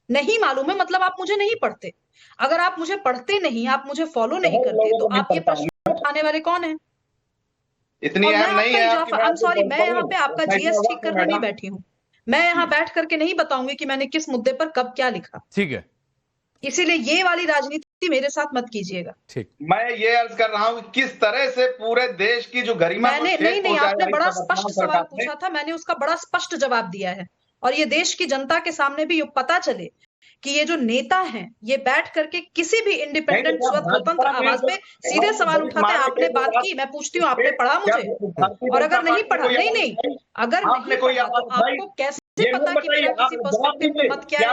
नहीं मालूम है मतलब आप मुझे नहीं पढ़ते। अगर आप मुझे पढ़ते नहीं, आप मुझे फॉलो नहीं करते, तो आप ये प्रश्न उठाने वाले कौन है? इतनी अहम नहीं है। आई एम सॉरी, मैं यहाँ पे आपका जीएस ठीक करने नहीं बैठी हूँ। मैं यहाँ बैठ करके नहीं बताऊंगी कि मैंने किस मुद्दे पर कब क्या लिखा। ठीक है, इसीलिए ये वाली राजनीति मेरे साथ मत कीजिएगा। ठीक, मैं ये अर्ज कर रहा हूँ किस तरह से पूरे देश की जो गरिमा, नहीं, आपने बड़ा स्पष्ट सवाल पूछा था, मैंने उसका बड़ा स्पष्ट जवाब दिया है। और ये देश की जनता के सामने भी ये पता चले कि ये जो नेता हैं, ये बैठ करके किसी भी इंडिपेंडेंट स्वतंत्र आवाज पे सीधे सवाल उठाते हैं। आपने बात की, मैं पूछती हूँ, आपने पढ़ा मुझे? और अगर नहीं पढ़ा, नहीं, अगर नहीं पढ़ा तो आपको कैसे पता कि मेरा किसी पर्सपेक्टिव पे मत क्या है?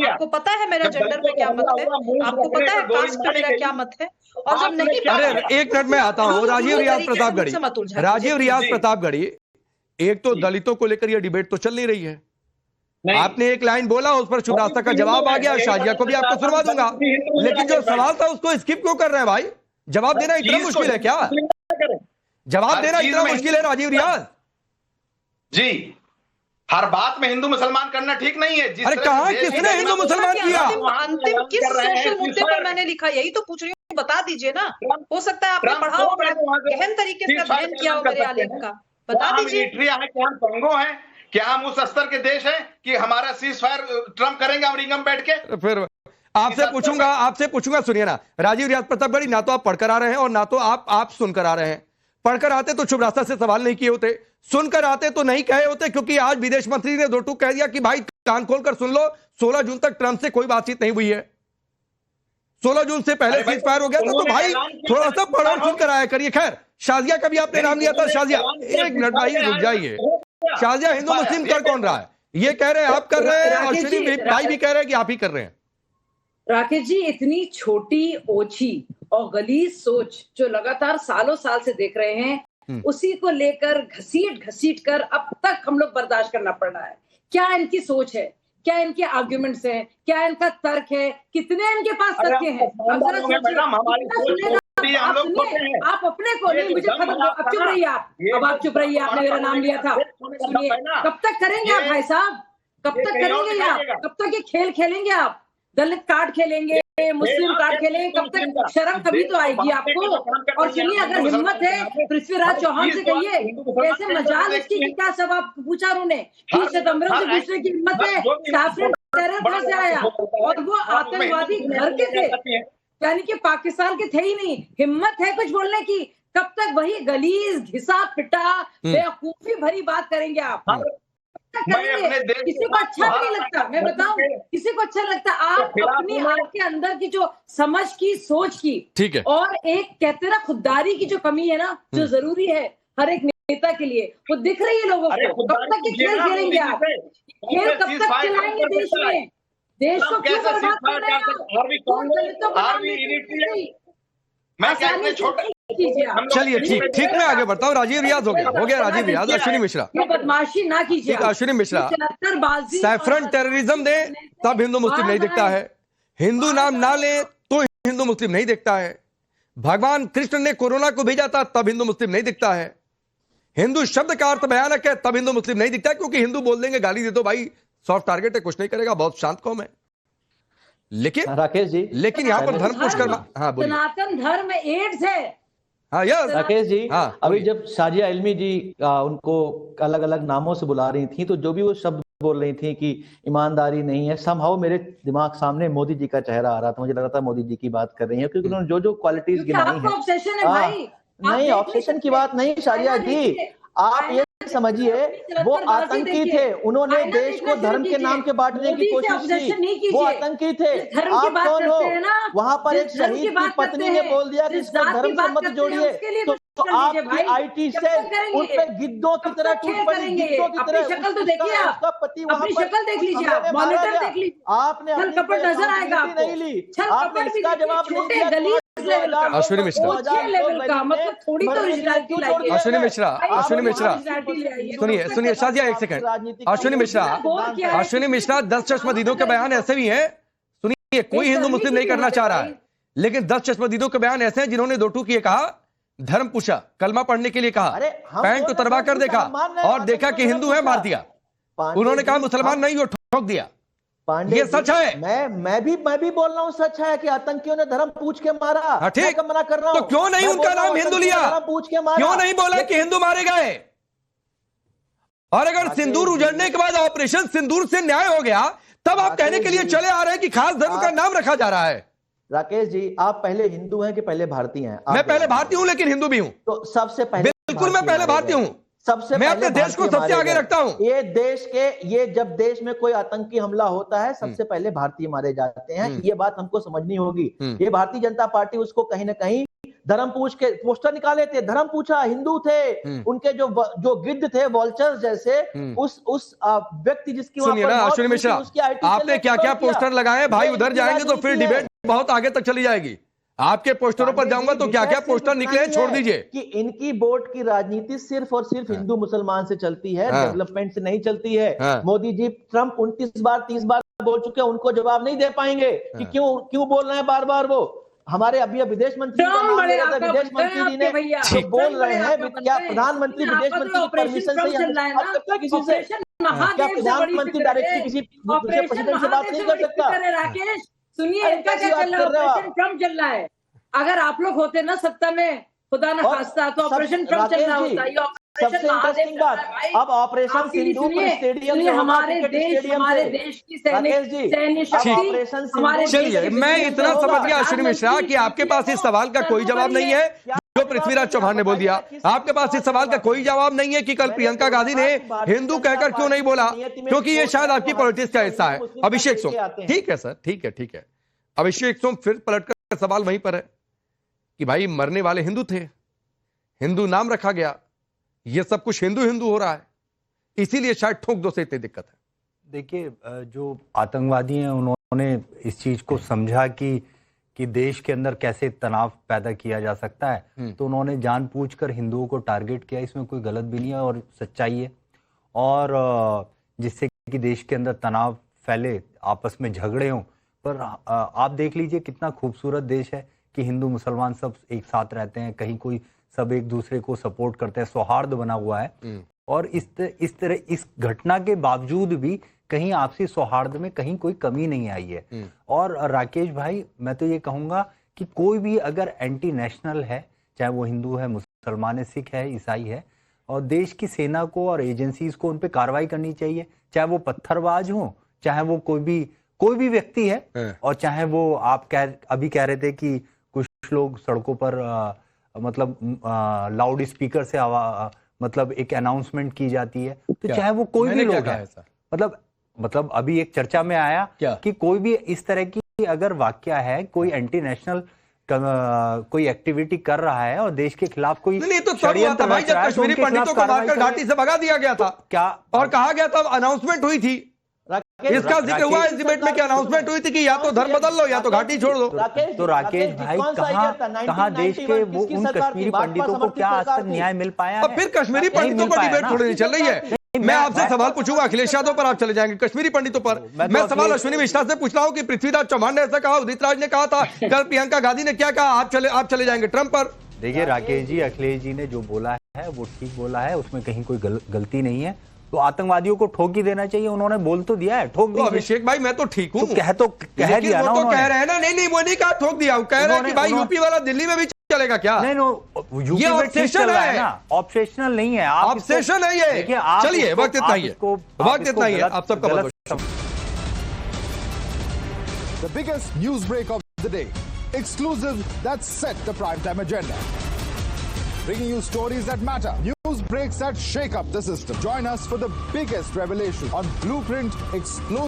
आपको पता है मेरा जेंडर पे क्या मत है? आपको पता है कास्ट पे मेरा क्या मत है? और जब नहीं पता, एक मिनट में आता हूँ। राजीव रियाज प्रतापगढ़ी, राजीव रियाज प्रतापगढ़ी, एक तो दलितों को लेकर यह डिबेट तो चल नहीं रही है। आपने एक लाइन बोला, उस पर शुभ रास्ता का जवाब आ गया, शाजिया को भी आपको सुनवा दूंगा, लेकिन जो सवाल था उसको स्किप क्यों कर रहे हैं भाई? जवाब देना इतना मुश्किल है क्या? जवाब देना इतना मुश्किल है राजीव रियाज जी? हर बात में हिंदू मुसलमान करना ठीक नहीं है। अरे कहाँ किसने हिंदू मुसलमान किया? अंतिम किस सोशल मुद्दे पर मैंने लिखा, यही तो पूछ रही हूँ, बता दीजिए ना। हो सकता है आपने पढ़ा हो, गहन तरीके से अध्ययन किया हो मेरे आलेख का, बता दीजिए। क्या हम पंगो हैं? क्या हम उस स्तर के देश हैं कि हमारा सीज फायर ट्रम्प करेंगे अमेरिका में बैठ के? फिर आपसे पूछूंगा, सुनिए ना राजीव रियाज प्रतापगढ़ी, ना तो आप पढ़कर आ रहे हैं और ना तो आप सुनकर आ रहे हैं। पढ़कर आते तो शुभ रास्ता से सवाल नहीं किए होते, सुनकर आते तो नहीं कहे होते, क्योंकि आज विदेश मंत्री ने दो टूक कह दिया कि भाई कान खोलकर सुन लो, 16 जून तक ट्रंप से कोई बातचीत नहीं हुई है। 16 जून से पहले सीज फायर हो गया था, तो भाई थोड़ा सा पढ़ा सुनकर आया करिए। खैर, शाजिया का भी आपने नाम लिया था। शाजिया, एक मिनट भाई रुक जाइए। शाजिया हिंदू मुस्लिम कर कौन रहा है? ये कह रहे हैं आप कर रहे हैं, अश्विनी भाई भी कह रहे हैं कि आप ही कर रहे हैं। राकेश जी, इतनी छोटी ओछी और गलीज सोच जो लगातार सालों साल से देख रहे हैं, उसी को लेकर घसीट कर अब तक हम लोग बर्दाश्त करना पड़ रहा है। क्या इनकी सोच है? क्या इनके आर्ग्यूमेंट्स हैं? क्या इनका तर्क है? कितने इनके पास तर्क हैं? आप अपने को नहीं, मुझे खत्म, अब चुप रहिए आप, अब आप चुप रहिए, आपने मेरा नाम लिया था। सुनिए, कब तक करेंगे आप भाई साहब? कब तक करेंगे आप? कब तक ये खेल खेलेंगे आप? दलित कार्ड खेलेंगे, मुस्लिम कार्ड खेलेंगे, कब तक? शर्म कभी तो आएगी आपको। और सुनिए, अगर हिम्मत है पृथ्वीराज चौहान से कहिए, कैसे मजाल इसकी कि क्या सवाल पूछा उन्होंने, 30 सितंबर से पूछने की हिम्मत है? साफरिन टेरर कहां से आया? और वो आतंकवादी घर के थे, यानी कि पाकिस्तान के थे ही नहीं। हिम्मत है कुछ बोलने की? कब तक वही गलीज घिसा पिटा बेवकूफी भरी बात करेंगे आप? किसी को अच्छा भी नहीं लगता, मैं बताऊं, किसी को अच्छा लगता। आप अपनी आपके अंदर की जो समझ की, सोच की, ठीक है, और एक कहते ना खुददारी की जो कमी है ना, जो जरूरी है हर एक नेता के लिए, वो दिख रही है लोगों को। कब तक ये खेल खेलेंगे आप? खेल कब तक चलाएंगे देश में? देश को क्यों बर्बाद कर रहे हैं? चलिए ठीक, मैं आगे बढ़ता हूँ। राजीव रियाज हो गया राजीव रियाज। अश्विनी मिश्रा, बदमाशी ना कीजिए। अश्विनी मिश्रा, सैफरन टेररिज्म दे तब हिंदू मुस्लिम नहीं दिखता है, हिंदू नाम ना ले तो हिंदू मुस्लिम नहीं दिखता है, भगवान कृष्ण ने कोरोना को भेजा था तब हिंदू मुस्लिम नहीं दिखता है, हिंदू शब्द का अर्थ भयानक है तब हिंदू मुस्लिम नहीं दिखता है, क्योंकि हिंदू बोल देंगे गाली दे दो भाई, सॉफ्ट टारगेट है, कुछ नहीं करेगा, बहुत शांत कौम है। लेकिन राकेश जी, लेकिन यहाँ पर धर्म पुश करना, हाँ बोलिए। सनातन धर्म एड्स है। हाँ यस राकेश जी, हाँ, अभी जब शाजिया इल्मी जी उनको अलग अलग नामों से बुला रही थी, तो जो भी वो शब्द बोल रही थी कि ईमानदारी नहीं है, समहाउ मेरे दिमाग सामने मोदी जी का चेहरा आ रहा था, मुझे लग रहा था मोदी जी की बात कर रही है, क्योंकि उन्होंने जो क्वालिटीज गिनाई है। नहीं, ऑब्सेशन की बात नहीं शाजिया जी, आप ये समझिए, वो आतंकी थे, उन्होंने देश को धर्म के नाम के बांटने की कोशिश की, वो आतंकी थे। आप कौन हो? वहां पर एक शहीद की पत्नी ने बोल दिया कि इसको धर्म से मत जोड़िए, तो आपकी आईटी से उन पे गिद्धों की तरह टूट पड़ी, गिद्धों की तरह। शक्ल तो देखिए, आपका पति वहां पर, शक्ल देख लीजिए, आप मॉनिटर देख लीजिए, आपने कपट नजर आएगा आपको, नहीं ली, आपने इसका जवाब नहीं दिया। अश्विनी मिश्रा, अश्विनी मिश्रा, सुनिए शाजिया, एक सेकंड। अश्विनी मिश्रा 10 चश्मदीदों के बयान ऐसे भी हैं, सुनिए, कोई हिंदू मुस्लिम नहीं करना चाह रहा है, लेकिन 10 चश्मदीदों के बयान ऐसे हैं जिन्होंने दो टूक ये कहा, धर्म पूछा, कलमा पढ़ने के लिए कहा, पैंट उतरवा कर देखा और देखा कि हिंदू है, मार दिया। उन्होंने कहा मुसलमान नहीं, वो ठोक दिया। ये सच है। मैं भी बोल रहा हूँ, सच है कि आतंकियों ने धर्म पूछ के मारा। हाँ, ठीक, मना कर रहा हूँ, तो क्यों नहीं उनका नाम हिंदू लिया? पूछ के मारा, क्यों नहीं बोला कि हिंदू मारे गए? और अगर सिंदूर उजड़ने के बाद ऑपरेशन सिंदूर से न्याय हो गया, तब आप कहने के लिए चले आ रहे हैं कि खास धर्म का नाम रखा जा रहा है। राकेश जी, आप पहले हिंदू हैं कि पहले भारतीय हैं? मैं पहले भारतीय हूं, लेकिन हिंदू भी हूं। तो सबसे पहले, बिल्कुल मैं पहले भारतीय हूं, सबसे मैं अपने देश को सबसे आगे रखता हूं। ये जब देश में कोई आतंकी हमला होता है, सबसे पहले भारतीय मारे जाते हैं, ये बात हमको समझनी होगी। ये भारतीय जनता पार्टी उसको कहीं ना कहीं धर्म पूछ के पोस्टर निकाले थे, धर्म पूछा, हिंदू थे, उनके जो गिद्ध थे, वॉल्चर्स जैसे, उस व्यक्ति जिसकी, सुनिए ना अश्विनी मिश्रा, आपने क्या क्या पोस्टर लगाए भाई, उधर जाएंगे तो फिर डिबेट बहुत आगे तक चली जाएगी। आपके पोस्टरों पर जाऊंगा तो क्या क्या पोस्टर निकले, छोड़ दीजिए। कि इनकी वोट की राजनीति सिर्फ और सिर्फ हिंदू मुसलमान से चलती है, डेवलपमेंट से नहीं चलती है। मोदी जी, ट्रंप 29 बार 30 बार बोल चुके हैं, उनको जवाब नहीं दे पाएंगे कि क्यों बोल रहे हैं बार बार वो। हमारे अभी विदेश मंत्री का नाम ले रहे थे, विदेश मंत्री जी ने जो बोल रहे हैं, क्या प्रधानमंत्री विदेश मंत्री की परमिशन से आप सकते किसी से? क्या प्रधानमंत्री डायरेक्टली किसी प्रेसिडेंट से बात नहीं कर सकता? राकेश सुनिए, इनका क्या चल रहा है? ऑपरेशन ट्रम्प चल रहा है। अगर आप लोग होते ना सत्ता में, खुदा ना खास्ता, तो ऑपरेशन ट्रम्प चल रहा होता। ये सबसे इंटरेस्टिंग बात, अब ऑपरेशन सिंदूर स्टेडियम हमारे देश की सैन्य शक्ति। चलिए, मैं इतना समझ गया अश्विनी मिश्रा कि आपके पास इस सवाल का कोई जवाब नहीं है जो पृथ्वीराज चौहान ने बोल दिया। आपके पास इस सवाल का कोई जवाब नहीं है कि कल प्रियंका गांधी ने हिंदू कहकर क्यों नहीं बोला, क्योंकि ये शायद आपकी पॉलिटिक्स का हिस्सा है। अभिषेक सोम, ठीक है सर, ठीक है। अभिषेक सोम फिर पलटकर सवाल वहीं पर है कि भाई मरने वाले हिंदू थे, हिंदू नाम रखा गया, ये सब कुछ हिंदू हो रहा है, इसीलिए शायद ठोक दो से इतनी दिक्कत है। देखिए, जो आतंकवादी हैं उन्होंने इस चीज को समझा कि देश के अंदर कैसे तनाव पैदा किया जा सकता है, तो उन्होंने जानबूझकर हिंदुओं को टारगेट किया। इसमें कोई गलत भी नहीं है और सच्चाई है, और जिससे कि देश के अंदर तनाव फैले, आपस में झगड़े हों। पर आप देख लीजिए कितना खूबसूरत देश है कि हिंदू मुसलमान सब एक साथ रहते हैं, कहीं कोई सब एक दूसरे को सपोर्ट करते हैं, सौहार्द बना हुआ है। और इस घटना के बावजूद भी कहीं आपसी सौहार्द में कहीं कोई कमी नहीं आई है। और राकेश भाई, मैं तो ये कहूंगा कि कोई भी अगर एंटी नेशनल है, चाहे वो हिंदू है, मुसलमान है, सिख है, ईसाई है, और देश की सेना को और एजेंसीज को उन पे कार्रवाई करनी चाहिए, चाहे वो पत्थरबाज हो, चाहे वो कोई भी व्यक्ति है, और चाहे वो आप अभी कह रहे थे कि कुछ लोग सड़कों पर मतलब लाउड स्पीकर से मतलब एक अनाउंसमेंट की जाती है, तो चाहे वो कोई भी लोग है, मतलब अभी एक चर्चा में आया कि कोई भी इस तरह की अगर वाक्य है, कोई एंटी नेशनल कोई एक्टिविटी कर रहा है और देश के खिलाफ कोई षड्यंत्र रच रहा है, कश्मीरी पंडितों को मारकर घाटी से भगा दिया गया था, क्या और कहा गया था, अनाउंसमेंट हुई थी, इसका जिक्र हुआ इस डिबेट में कि अनाउंसमेंट हुई थी कि या तो धर्म बदल लो या तो घाटी छोड़ दो। तो राकेश भाई, कहाँ देश के वो उन कश्मीरी पंडितों को क्या आज तक न्याय मिल पाया? अब फिर कश्मीरी पंडितों को डिबेट थोड़ी नहीं चल रही है। मैं आपसे सवाल पूछूंगा, अखिलेश यादव पर आप चले जाएंगे, कश्मीरी पंडितों पर मैं सवाल अश्विनी मिश्रा से पूछ रहा हूं कि पृथ्वीराज चौहान ने ऐसा कहा, उदित राज ने कहा था, कल प्रियंका गांधी ने क्या कहा, आप चले जाएंगे ट्रंप पर। देखिए राकेश जी, अखिलेश जी ने जो बोला है वो ठीक बोला है, उसमें कहीं कोई गलती नहीं है। तो आतंकवादियों को ठोक ही देना चाहिए, उन्होंने बोल तो दिया है, ठोक दिया। अभिषेक भाई, मैं तो ठीक हूँ, कह दिया ना, कह रहे हैं ना, नहीं वो नहीं कहा ठोक दिया, कह रहे हैं कि भाई यूपी वाला दिल्ली में भी चलेगा क्या? नहीं, ये ऑब्सेशन है, ऑब्सेशनल नहीं है, ऑब्सेशन है ये। चलिए, वक्त इतना ही है, आप सबका बहुत The biggest news break of the day, exclusive that set the primetime agenda. Bringing you stories that matter, news breaks that shake up the system. Join us for the biggest revelation on Blueprint Explosive.